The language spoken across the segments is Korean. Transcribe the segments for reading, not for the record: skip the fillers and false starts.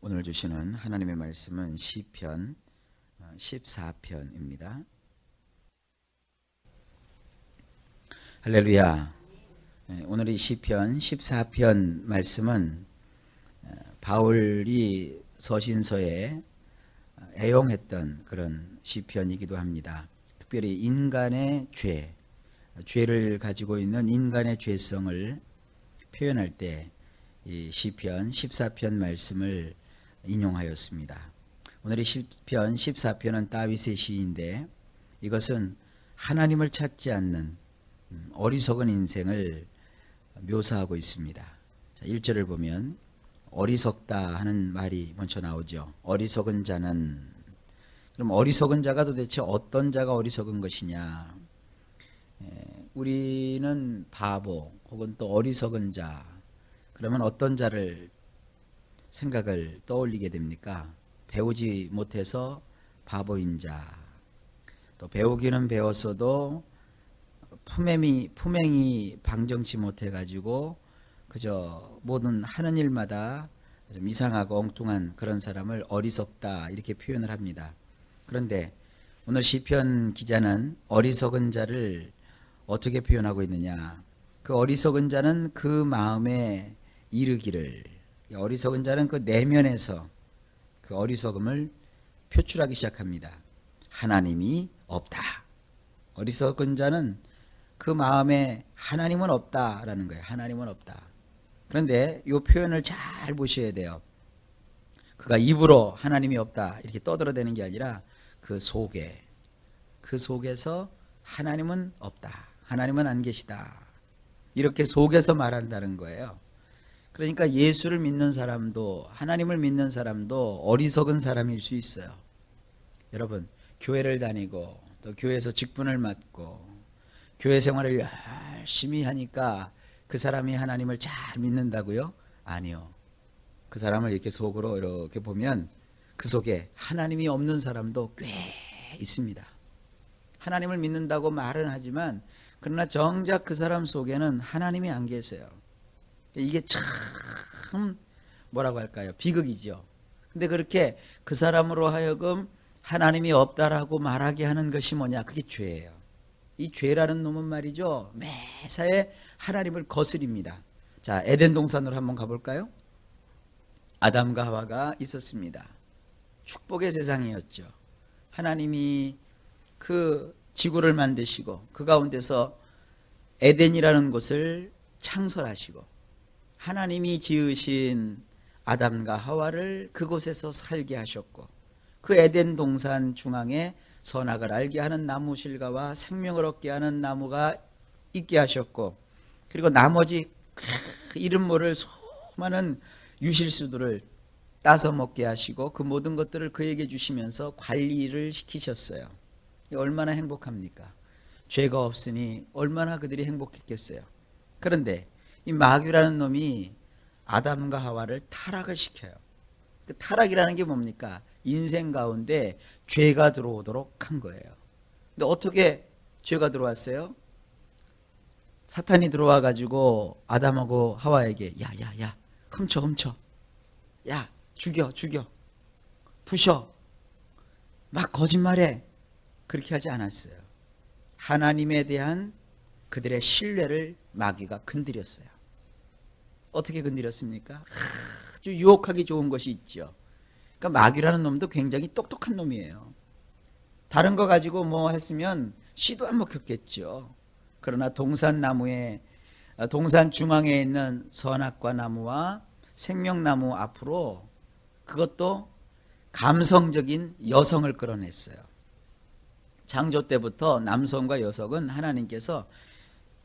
오늘 주시는 하나님의 말씀은 시편 14편입니다. 할렐루야. 오늘 이 시편 14편 말씀은 바울이 서신서에 애용했던 그런 시편이기도 합니다. 특별히 인간의 죄를 가지고 있는 인간의 죄성을 표현할 때 이 시편 14편 말씀을 인용하였습니다. 오늘의 시편 14편은 다윗의 시인데 이것은 하나님을 찾지 않는 어리석은 인생을 묘사하고 있습니다. 자, 1절을 보면 어리석다 하는 말이 먼저 나오죠. 어리석은 자는, 그럼 어리석은 자가 도대체 어떤 자가 어리석은 것이냐? 우리는 바보 혹은 또 어리석은 자, 그러면 어떤 자를 생각을 떠올리게 됩니까? 배우지 못해서 바보인 자, 또 배우기는 배웠어도 품행이 방정치 못해가지고 그저 모든 하는 일마다 좀 이상하고 엉뚱한 그런 사람을 어리석다 이렇게 표현을 합니다. 그런데 오늘 시편 기자는 어리석은 자를 어떻게 표현하고 있느냐? 그 어리석은 자는 그 마음에 이르기를, 어리석은 자는 그 내면에서 그 어리석음을 표출하기 시작합니다. 하나님이 없다. 어리석은 자는 그 마음에 하나님은 없다라는 거예요. 하나님은 없다. 그런데 이 표현을 잘 보셔야 돼요. 그가 입으로 하나님이 없다 이렇게 떠들어대는 게 아니라 그 속에서 하나님은 없다. 하나님은 안 계시다. 이렇게 속에서 말한다는 거예요. 그러니까 예수를 믿는 사람도 하나님을 믿는 사람도 어리석은 사람일 수 있어요. 여러분, 교회를 다니고 또 교회에서 직분을 맡고 교회 생활을 열심히 하니까 그 사람이 하나님을 잘 믿는다고요? 아니요. 그 사람을 이렇게 속으로 이렇게 보면 그 속에 하나님이 없는 사람도 꽤 있습니다. 하나님을 믿는다고 말은 하지만 그러나 정작 그 사람 속에는 하나님이 안 계세요. 이게 참 뭐라고 할까요? 비극이죠. 근데 그렇게 그 사람으로 하여금 하나님이 없다라고 말하게 하는 것이 뭐냐? 그게 죄예요. 이 죄라는 놈은 말이죠. 매사에 하나님을 거스립니다. 자, 에덴 동산으로 한번 가볼까요? 아담과 하와가 있었습니다. 축복의 세상이었죠. 하나님이 그 지구를 만드시고 그 가운데서 에덴이라는 곳을 창설하시고 하나님이 지으신 아담과 하와를 그곳에서 살게 하셨고 그 에덴 동산 중앙에 선악을 알게 하는 나무 실과와 생명을 얻게 하는 나무가 있게 하셨고 그리고 나머지 이름 모를 수많은 유실수들을 따서 먹게 하시고 그 모든 것들을 그에게 주시면서 관리를 시키셨어요. 얼마나 행복합니까? 죄가 없으니 얼마나 그들이 행복했겠어요. 그런데 이 마귀라는 놈이 아담과 하와를 타락을 시켜요. 그 타락이라는 게 뭡니까? 인생 가운데 죄가 들어오도록 한 거예요. 근데 어떻게 죄가 들어왔어요? 사탄이 들어와 가지고 아담하고 하와에게 야 훔쳐 야 죽여 부셔 막 거짓말해. 그렇게 하지 않았어요. 하나님에 대한 그들의 신뢰를 마귀가 건드렸어요. 어떻게 건드렸습니까? 아주 유혹하기 좋은 것이 있죠. 그러니까 마귀라는 놈도 굉장히 똑똑한 놈이에요. 다른 거 가지고 뭐 했으면 시도 안 먹혔겠죠. 그러나 동산 중앙에 있는 선악과 나무와 생명나무 앞으로 그것도 감성적인 여성을 끌어냈어요. 창조 때부터 남성과 여성은 하나님께서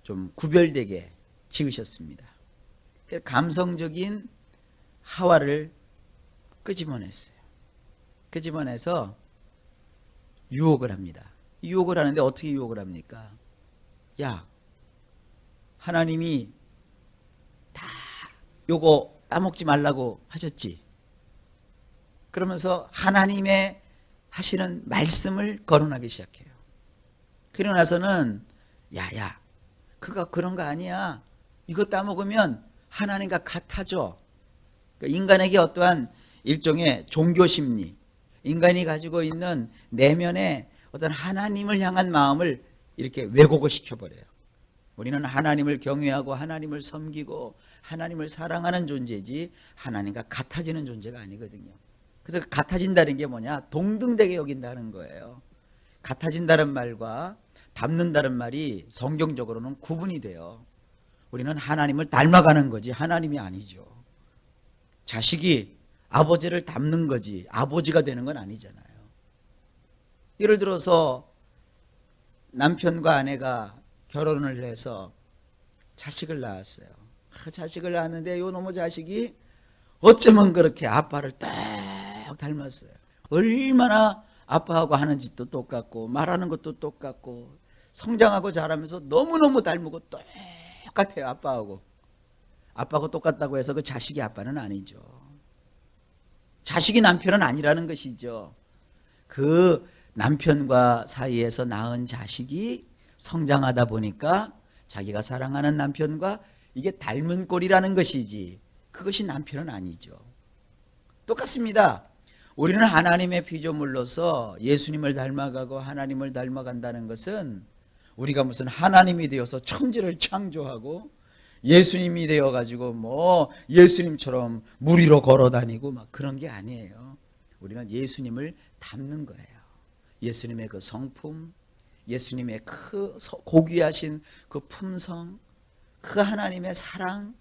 좀 구별되게 지으셨습니다. 감성적인 하와를 끄집어냈어요. 끄집어내서 유혹을 합니다. 유혹을 하는데 어떻게 유혹을 합니까? 야, 하나님이 다 요거 따먹지 말라고 하셨지. 그러면서 하나님의 하시는 말씀을 거론하기 시작해요. 그러고 나서는 야, 그거 그런 거 아니야. 이거 따먹으면 하나님과 같아져. 그러니까 인간에게 어떠한 일종의 종교 심리, 인간이 가지고 있는 내면의 어떤 하나님을 향한 마음을 이렇게 왜곡을 시켜버려요. 우리는 하나님을 경외하고 하나님을 섬기고 하나님을 사랑하는 존재지 하나님과 같아지는 존재가 아니거든요. 그래서 같아진다는 게 뭐냐? 동등되게 여긴다는 거예요. 같아진다는 말과 닮는다는 말이 성경적으로는 구분이 돼요. 우리는 하나님을 닮아가는 거지 하나님이 아니죠. 자식이 아버지를 닮는 거지 아버지가 되는 건 아니잖아요. 예를 들어서 남편과 아내가 결혼을 해서 자식을 낳았어요. 자식을 낳았는데 요 놈의 자식이 어쩌면 그렇게 아빠를 딱 닮았어요. 얼마나 아빠하고 하는 짓도 똑같고 말하는 것도 똑같고 성장하고 자라면서 너무너무 닮고 똑같아요. 아빠하고. 아빠하고 똑같다고 해서 그 자식이 아빠는 아니죠. 자식이 남편은 아니라는 것이죠. 그 남편과 사이에서 낳은 자식이 성장하다 보니까 자기가 사랑하는 남편과 이게 닮은 꼴이라는 것이지 그것이 남편은 아니죠. 똑같습니다. 우리는 하나님의 피조물로서 예수님을 닮아가고 하나님을 닮아간다는 것은 우리가 무슨 하나님이 되어서 천지를 창조하고 예수님이 되어가지고 뭐 예수님처럼 물 위로 걸어다니고 막 그런 게 아니에요. 우리는 예수님을 닮는 거예요. 예수님의 그 성품, 예수님의 그 고귀하신 그 품성, 그 하나님의 사랑,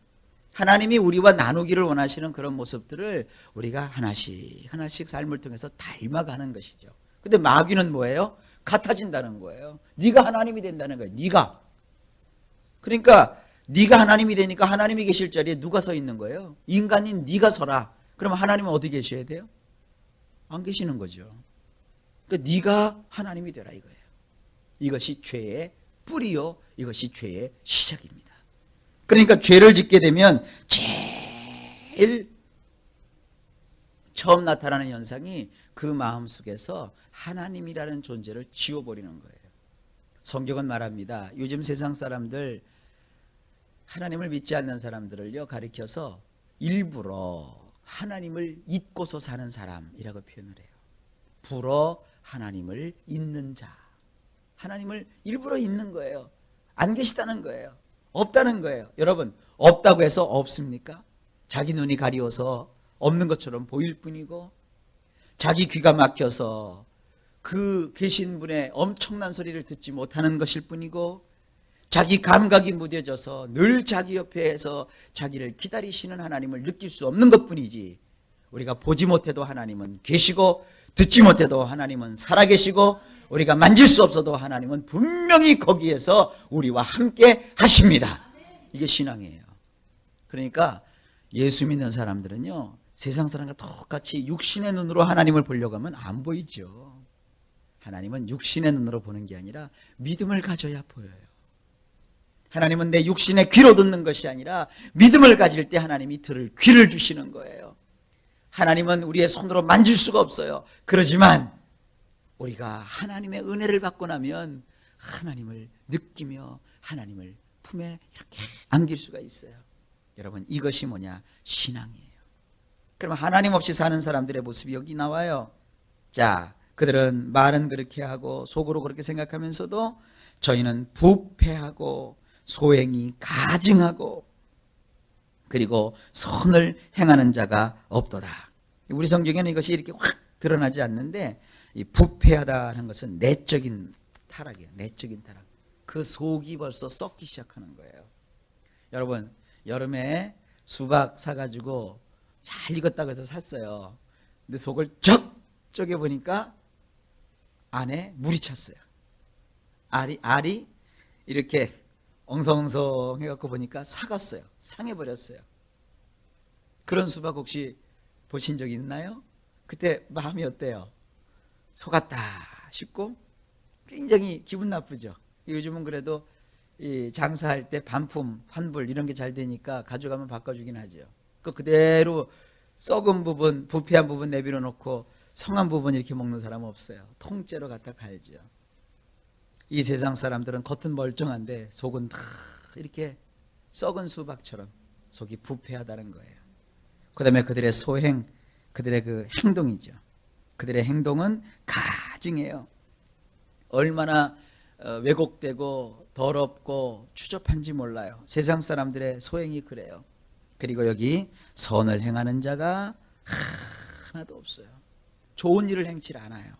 하나님이 우리와 나누기를 원하시는 그런 모습들을 우리가 하나씩 하나씩 삶을 통해서 닮아가는 것이죠. 근데 마귀는 뭐예요? 같아진다는 거예요. 네가 하나님이 된다는 거예요. 네가. 그러니까 네가 하나님이 되니까 하나님이 계실 자리에 누가 서 있는 거예요? 인간인 네가 서라. 그러면 하나님은 어디 계셔야 돼요? 안 계시는 거죠. 그러니까 네가 하나님이 되라 이거예요. 이것이 죄의 뿌리요. 이것이 죄의 시작입니다. 그러니까 죄를 짓게 되면 제일 처음 나타나는 현상이 그 마음속에서 하나님이라는 존재를 지워버리는 거예요. 성경은 말합니다. 요즘 세상 사람들 하나님을 믿지 않는 사람들을요 가리켜서 일부러 하나님을 잊고서 사는 사람이라고 표현을 해요. 불어 하나님을 잊는 자. 하나님을 일부러 잊는 거예요. 안 계시다는 거예요. 없다는 거예요. 여러분 없다고 해서 없습니까? 자기 눈이 가리워서 없는 것처럼 보일 뿐이고 자기 귀가 막혀서 그 계신 분의 엄청난 소리를 듣지 못하는 것일 뿐이고 자기 감각이 무뎌져서 늘 자기 옆에서 자기를 기다리시는 하나님을 느낄 수 없는 것뿐이지 우리가 보지 못해도 하나님은 계시고 듣지 못해도 하나님은 살아계시고 우리가 만질 수 없어도 하나님은 분명히 거기에서 우리와 함께 하십니다. 이게 신앙이에요. 그러니까 예수 믿는 사람들은요 세상 사람과 똑같이 육신의 눈으로 하나님을 보려고 하면 안 보이죠. 하나님은 육신의 눈으로 보는 게 아니라 믿음을 가져야 보여요. 하나님은 내 육신의 귀로 듣는 것이 아니라 믿음을 가질 때 하나님이 들을 귀를 주시는 거예요. 하나님은 우리의 손으로 만질 수가 없어요. 그러지만 우리가 하나님의 은혜를 받고 나면 하나님을 느끼며 하나님을 품에 이렇게 안길 수가 있어요. 여러분 이것이 뭐냐? 신앙이에요. 그러면 하나님 없이 사는 사람들의 모습이 여기 나와요. 자, 그들은 말은 그렇게 하고 속으로 그렇게 생각하면서도 저희는 부패하고 소행이 가증하고 그리고 선을 행하는 자가 없도다. 우리 성경에는 이것이 이렇게 확 드러나지 않는데 이 부패하다는 것은 내적인 타락이에요. 내적인 타락. 그 속이 벌써 썩기 시작하는 거예요. 여러분 여름에 수박 사가지고 잘 익었다고 해서 샀어요. 근데 속을 쩍 쪼개보니까 안에 물이 찼어요. 알이 이렇게 엉성엉성 해갖고 보니까 삭았어요. 상해버렸어요. 그런 수박 혹시 보신 적 있나요? 그때 마음이 어때요? 속았다 싶고 굉장히 기분 나쁘죠. 요즘은 그래도 이 장사할 때 반품, 환불 이런 게 잘 되니까 가져가면 바꿔주긴 하죠. 그대로 썩은 부분, 부패한 부분 내버려 놓고 성한 부분 이렇게 먹는 사람은 없어요. 통째로 갖다 팔죠. 이 세상 사람들은 겉은 멀쩡한데 속은 다 이렇게 썩은 수박처럼 속이 부패하다는 거예요. 그 다음에 그들의 소행 그들의 그 행동이죠. 그들의 행동은 가증해요. 얼마나 왜곡되고 더럽고 추접한지 몰라요. 세상 사람들의 소행이 그래요. 그리고 여기 선을 행하는 자가 하나도 없어요. 좋은 일을 행치 않아요.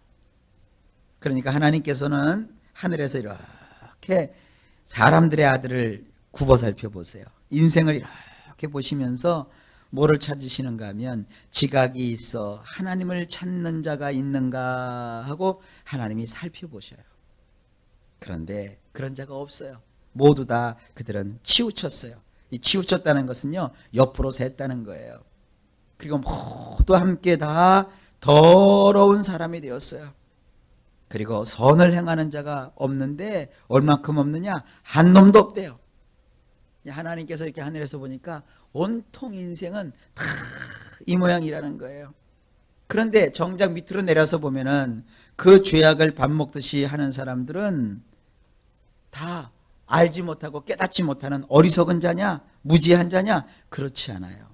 그러니까 하나님께서는 하늘에서 이렇게 사람들의 아들을 굽어 살펴보세요. 인생을 이렇게 보시면서 뭐를 찾으시는가 하면 지각이 있어 하나님을 찾는 자가 있는가 하고 하나님이 살펴보셔요. 그런데 그런 자가 없어요. 모두 다 그들은 치우쳤어요. 이 치우쳤다는 것은요, 옆으로 샜다는 거예요. 그리고 모두 함께 다 더러운 사람이 되었어요. 그리고 선을 행하는 자가 없는데 얼만큼 없느냐? 한 놈도 없대요. 하나님께서 이렇게 하늘에서 보니까 온통 인생은 다 이 모양이라는 거예요. 그런데 정작 밑으로 내려서 보면은 그 죄악을 밥 먹듯이 하는 사람들은 다 알지 못하고 깨닫지 못하는 어리석은 자냐? 무지한 자냐? 그렇지 않아요.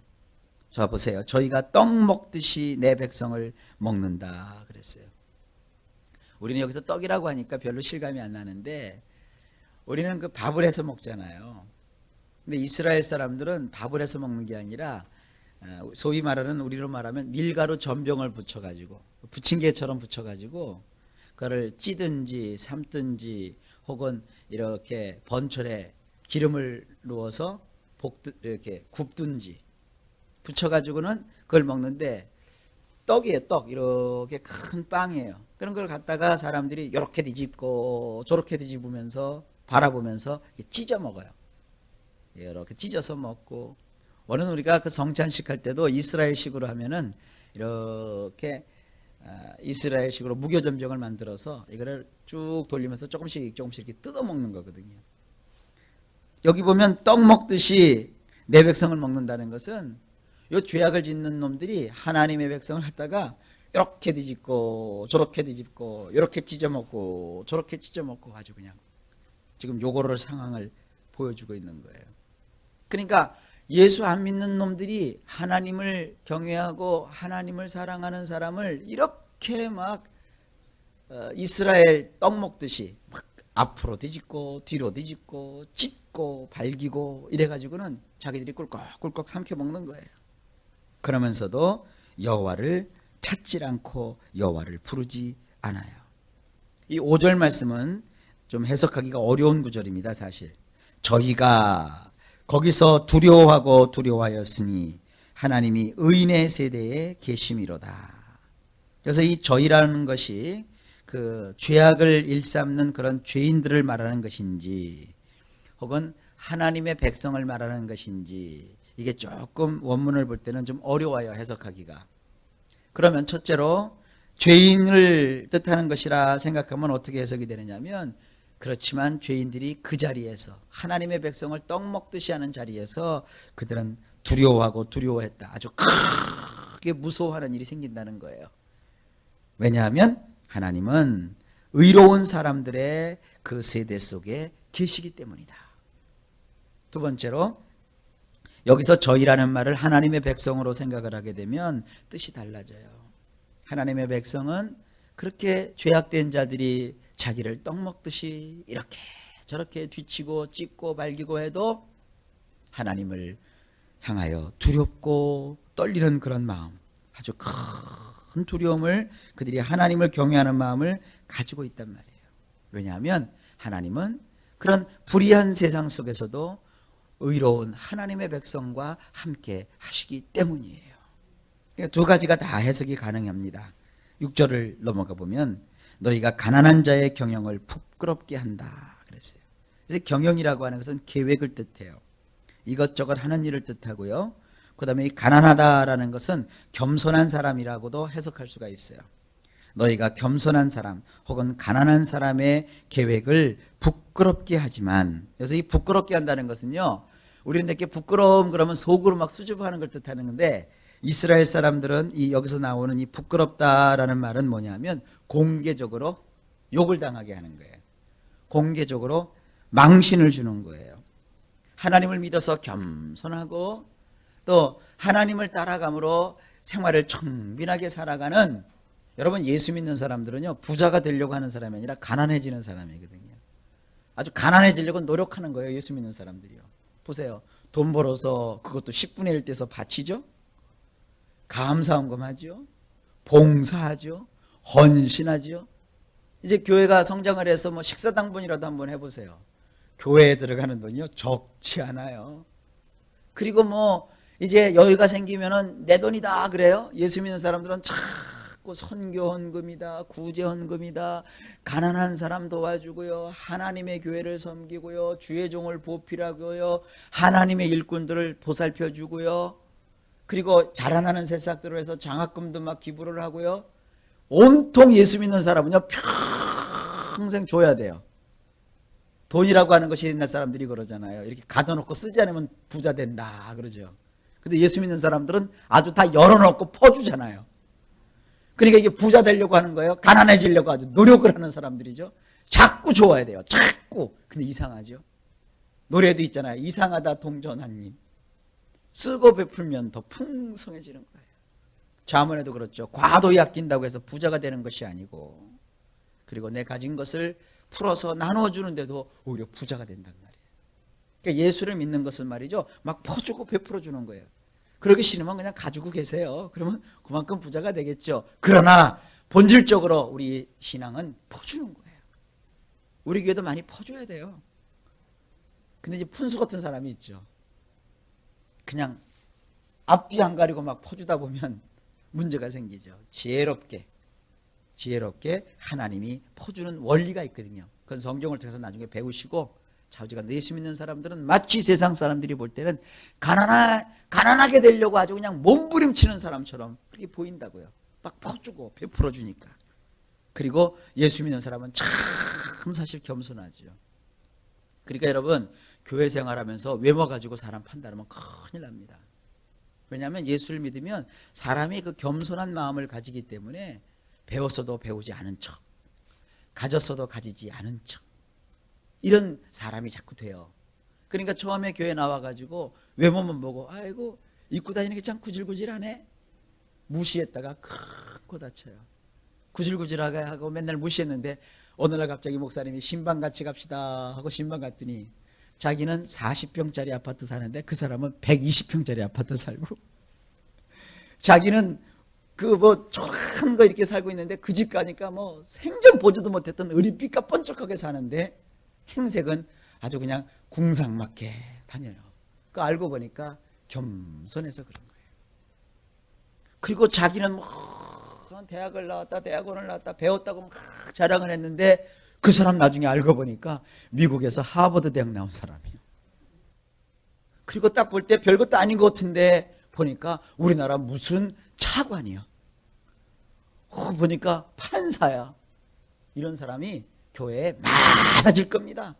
자, 보세요. 저희가 떡 먹듯이 내 백성을 먹는다 그랬어요. 우리는 여기서 떡이라고 하니까 별로 실감이 안 나는데 우리는 그 밥을 해서 먹잖아요. 근데 이스라엘 사람들은 밥을 해서 먹는 게 아니라 소위 말하는 우리로 말하면 밀가루 전병을 붙여가지고 부침개처럼 붙여가지고 그거를 찌든지 삶든지 혹은 이렇게 번철에 기름을 넣어서 이렇게 굽든지 붙여가지고는 그걸 먹는데 떡이에요. 떡. 이렇게 큰 빵이에요. 그런 걸 갖다가 사람들이 이렇게 뒤집고 저렇게 뒤집으면서 바라보면서 찢어 먹어요. 이렇게 찢어서 먹고, 오늘 우리가 그 성찬식 할 때도 이스라엘식으로 하면은 이렇게 이스라엘식으로 무교전병을 만들어서 이거를 쭉 돌리면서 조금씩 조금씩 이렇게 뜯어 먹는 거거든요. 여기 보면 떡 먹듯이 내 백성을 먹는다는 것은 이 죄악을 짓는 놈들이 하나님의 백성을 갖다가 이렇게 뒤집고 저렇게 뒤집고 이렇게 찢어먹고 저렇게 찢어먹고 아주 그냥 지금 요거를 상황을 보여주고 있는 거예요. 그러니까 예수 안 믿는 놈들이 하나님을 경외하고 하나님을 사랑하는 사람을 이렇게 막 이스라엘 떡 먹듯이 막 앞으로 뒤집고 뒤로 뒤집고 찢고 발기고 이래가지고는 자기들이 꿀꺽꿀꺽 삼켜 먹는 거예요. 그러면서도 여호와를 찾질 않고 여호와를 부르지 않아요. 이 5절 말씀은 좀 해석하기가 어려운 구절입니다. 사실 저희가 거기서 두려워하고 두려워하였으니 하나님이 의인의 세대에 계심이로다. 그래서 이 저희라는 것이 그 죄악을 일삼는 그런 죄인들을 말하는 것인지 혹은 하나님의 백성을 말하는 것인지 이게 조금 원문을 볼 때는 좀 어려워요. 해석하기가. 그러면 첫째로 죄인을 뜻하는 것이라 생각하면 어떻게 해석이 되느냐면, 그렇지만 죄인들이 그 자리에서 하나님의 백성을 떡 먹듯이 하는 자리에서 그들은 두려워하고 두려워했다. 아주 크게 무서워하는 일이 생긴다는 거예요. 왜냐하면 하나님은 의로운 사람들의 그 세대 속에 계시기 때문이다. 두 번째로 여기서 저희라는 말을 하나님의 백성으로 생각을 하게 되면 뜻이 달라져요. 하나님의 백성은 그렇게 죄악된 자들이 자기를 떡 먹듯이 이렇게 저렇게 뒤치고 찢고 발기고 해도 하나님을 향하여 두렵고 떨리는 그런 마음, 아주 큰 두려움을, 그들이 하나님을 경외하는 마음을 가지고 있단 말이에요. 왜냐하면 하나님은 그런 불의한 세상 속에서도 의로운 하나님의 백성과 함께 하시기 때문이에요. 그러니까 두 가지가 다 해석이 가능합니다. 6절을 넘어가 보면 너희가 가난한 자의 경영을 부끄럽게 한다 그랬어요. 그래서 경영이라고 하는 것은 계획을 뜻해요. 이것저것 하는 일을 뜻하고요. 그 다음에 가난하다라는 것은 겸손한 사람이라고도 해석할 수가 있어요. 너희가 겸손한 사람 혹은 가난한 사람의 계획을 부끄럽게 하지만, 그래서 이 부끄럽게 한다는 것은요, 우리는 이렇게 부끄러움 그러면 속으로 막 수줍어하는 걸 뜻하는 건데, 이스라엘 사람들은 이 여기서 나오는 이 부끄럽다라는 말은 뭐냐면 공개적으로 욕을 당하게 하는 거예요. 공개적으로 망신을 주는 거예요. 하나님을 믿어서 겸손하고 또 하나님을 따라감으로 생활을 청빈하게 살아가는, 여러분 예수 믿는 사람들은요 부자가 되려고 하는 사람이 아니라 가난해지는 사람이거든요. 아주 가난해지려고 노력하는 거예요. 예수 믿는 사람들이요. 보세요. 돈 벌어서 그것도 10분의 1 떼서 바치죠. 감사헌금 하죠. 봉사하죠. 헌신하죠. 이제 교회가 성장을 해서 뭐 식사당번이라도 한번 해보세요. 교회에 들어가는 돈이요 적지 않아요. 그리고 뭐 이제 여유가 생기면은 내 돈이다 그래요. 예수 믿는 사람들은 자꾸 선교헌금이다, 구제헌금이다, 가난한 사람 도와주고요, 하나님의 교회를 섬기고요, 주의 종을 보필하고요, 하나님의 일꾼들을 보살펴주고요, 그리고 자라나는 새싹들을 해서 장학금도 막 기부를 하고요. 온통 예수 믿는 사람은요 평생 줘야 돼요. 돈이라고 하는 것이 옛날 사람들이 그러잖아요. 이렇게 가둬놓고 쓰지 않으면 부자 된다 그러죠. 근데 예수 믿는 사람들은 아주 다 열어놓고 퍼주잖아요. 그러니까 이게 부자 되려고 하는 거예요. 가난해지려고 아주 노력을 하는 사람들이죠. 자꾸 줘야 돼요. 자꾸. 근데 이상하죠. 노래도 있잖아요. 이상하다 동전한님. 쓰고 베풀면 더 풍성해지는 거예요. 자문에도 그렇죠. 과도히 아낀다고 해서 부자가 되는 것이 아니고, 그리고 내 가진 것을 풀어서 나눠주는데도 오히려 부자가 된단 말이에요. 그러니까 예수를 믿는 것은 말이죠. 막 퍼주고 베풀어주는 거예요. 그러기 싫으면 그냥 가지고 계세요. 그러면 그만큼 부자가 되겠죠. 그러나 본질적으로 우리 신앙은 퍼주는 거예요. 우리 교회도 많이 퍼줘야 돼요. 근데 이제 푼수 같은 사람이 있죠. 그냥 앞뒤 안 가리고 막 퍼주다 보면 문제가 생기죠. 지혜롭게 하나님이 퍼주는 원리가 있거든요. 그건 성경을 통해서 나중에 배우시고, 자우지가 예수 믿는 사람들은 마치 세상 사람들이 볼 때는 가난하게 되려고 아주 그냥 몸부림치는 사람처럼 그렇게 보인다고요. 막 퍼주고 베풀어주니까. 그리고 예수 믿는 사람은 참 사실 겸손하죠. 그러니까 여러분 교회 생활하면서 외모 가지고 사람 판단하면 큰일 납니다. 왜냐하면 예수를 믿으면 사람이 그 겸손한 마음을 가지기 때문에 배웠어도 배우지 않은 척, 가졌어도 가지지 않은 척, 이런 사람이 자꾸 돼요. 그러니까 처음에 교회 나와가지고 외모만 보고 아이고 입고 다니는 게 참 구질구질하네, 무시했다가 크고 다쳐요. 구질구질하게 하고 맨날 무시했는데 어느 날 갑자기 목사님이 신방 같이 갑시다 하고 신방 갔더니 자기는 40평짜리 아파트 사는데 그 사람은 120평짜리 아파트 살고, 자기는 그 뭐 한 거 이렇게 살고 있는데 그 집 가니까 뭐 생전 보지도 못했던 의리빛가 번쩍하게 사는데 행색은 아주 그냥 궁상맞게 다녀요. 그 알고 보니까 겸손해서 그런 거예요. 그리고 자기는 뭐 대학을 나왔다, 대학원을 나왔다, 배웠다고 막 자랑을 했는데 그 사람 나중에 알고 보니까 미국에서 하버드 대학 나온 사람이에요. 그리고 딱 볼 때 별것도 아닌 것 같은데 보니까 우리나라 무슨 차관이야. 보니까 판사야. 이런 사람이 교회에 많아질 겁니다.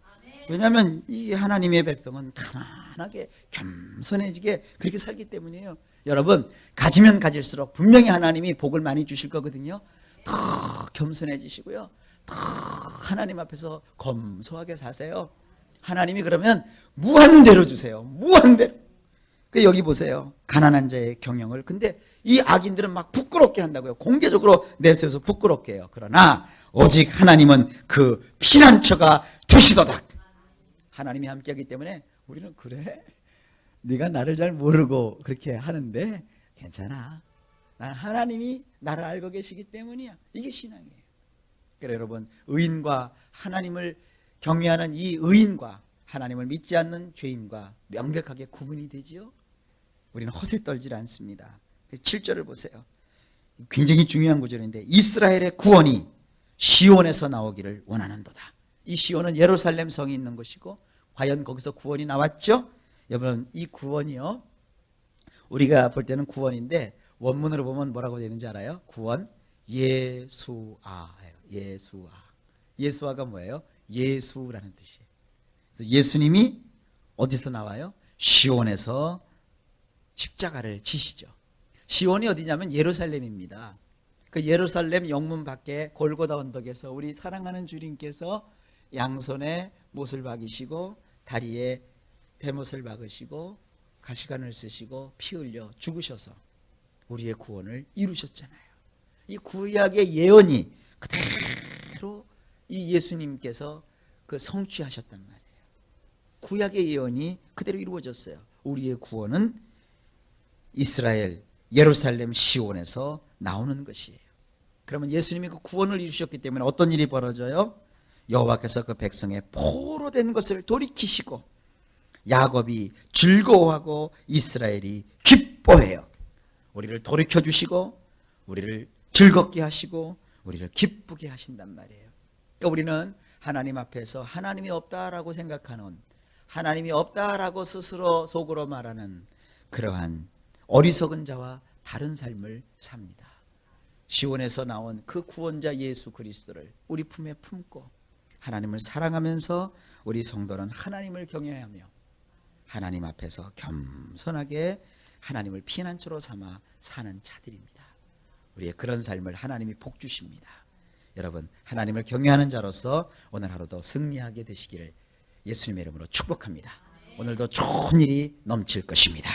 왜냐하면 이 하나님의 백성은 가난하게 겸손해지게 그렇게 살기 때문이에요. 여러분 가지면 가질수록 분명히 하나님이 복을 많이 주실 거거든요. 더 겸손해지시고요. 더 하나님 앞에서 검소하게 사세요. 하나님이 그러면 무한대로 주세요. 무한대로. 여기 보세요. 가난한 자의 경영을. 근데 이 악인들은 막 부끄럽게 한다고요. 공개적으로 내세워서 부끄럽게 해요. 그러나 오직 하나님은 그 피난처가 되시도다. 하나님이 함께하기 때문에 우리는 그래? 네가 나를 잘 모르고 그렇게 하는데 괜찮아. 난 하나님이 나를 알고 계시기 때문이야. 이게 신앙이에요. 그래서 여러분 의인과 하나님을 경외하는 이 의인과 하나님을 믿지 않는 죄인과 명백하게 구분이 되지요. 우리는 허세 떨질 않습니다. 7절을 보세요. 굉장히 중요한 구절인데 이스라엘의 구원이 시온에서 나오기를 원하는도다. 이 시온은 예루살렘 성이 있는 곳이고 과연 거기서 구원이 나왔죠? 여러분 이 구원이요. 우리가 볼 때는 구원인데 원문으로 보면 뭐라고 되는지 알아요? 구원 예수아. 예수아. 예수아가 뭐예요? 예수라는 뜻이에요. 예수님이 어디서 나와요? 시온에서 십자가를 지시죠. 시온이 어디냐면 예루살렘입니다. 그 예루살렘 영문 밖에 골고다 언덕에서 우리 사랑하는 주님께서 양손에 못을 박이시고 다리에 대못을 박으시고 가시관을 쓰시고 피 흘려 죽으셔서 우리의 구원을 이루셨잖아요. 이 구약의 예언이 그대로 이 예수님께서 그 성취하셨단 말이에요. 구약의 예언이 그대로 이루어졌어요. 우리의 구원은 이스라엘 예루살렘 시온에서 나오는 것이에요. 그러면 예수님이 그 구원을 이루셨기 때문에 어떤 일이 벌어져요? 여호와께서 그 백성의 포로된 것을 돌이키시고 야곱이 즐거워하고 이스라엘이 기뻐해요. 우리를 돌이켜주시고 우리를 즐겁게 하시고 우리를 기쁘게 하신단 말이에요. 그러니까 우리는 하나님 앞에서 하나님이 없다라고 생각하는, 하나님이 없다라고 스스로 속으로 말하는 그러한 어리석은 자와 다른 삶을 삽니다. 시온에서 나온 그 구원자 예수 그리스도를 우리 품에 품고 하나님을 사랑하면서 우리 성도는 하나님을 경외하며 하나님 앞에서 겸손하게 하나님을 피난처로 삼아 사는 자들입니다. 우리의 그런 삶을 하나님이 복 주십니다. 여러분, 하나님을 경외하는 자로서 오늘 하루도 승리하게 되시기를 예수님의 이름으로 축복합니다. 오늘도 좋은 일이 넘칠 것입니다.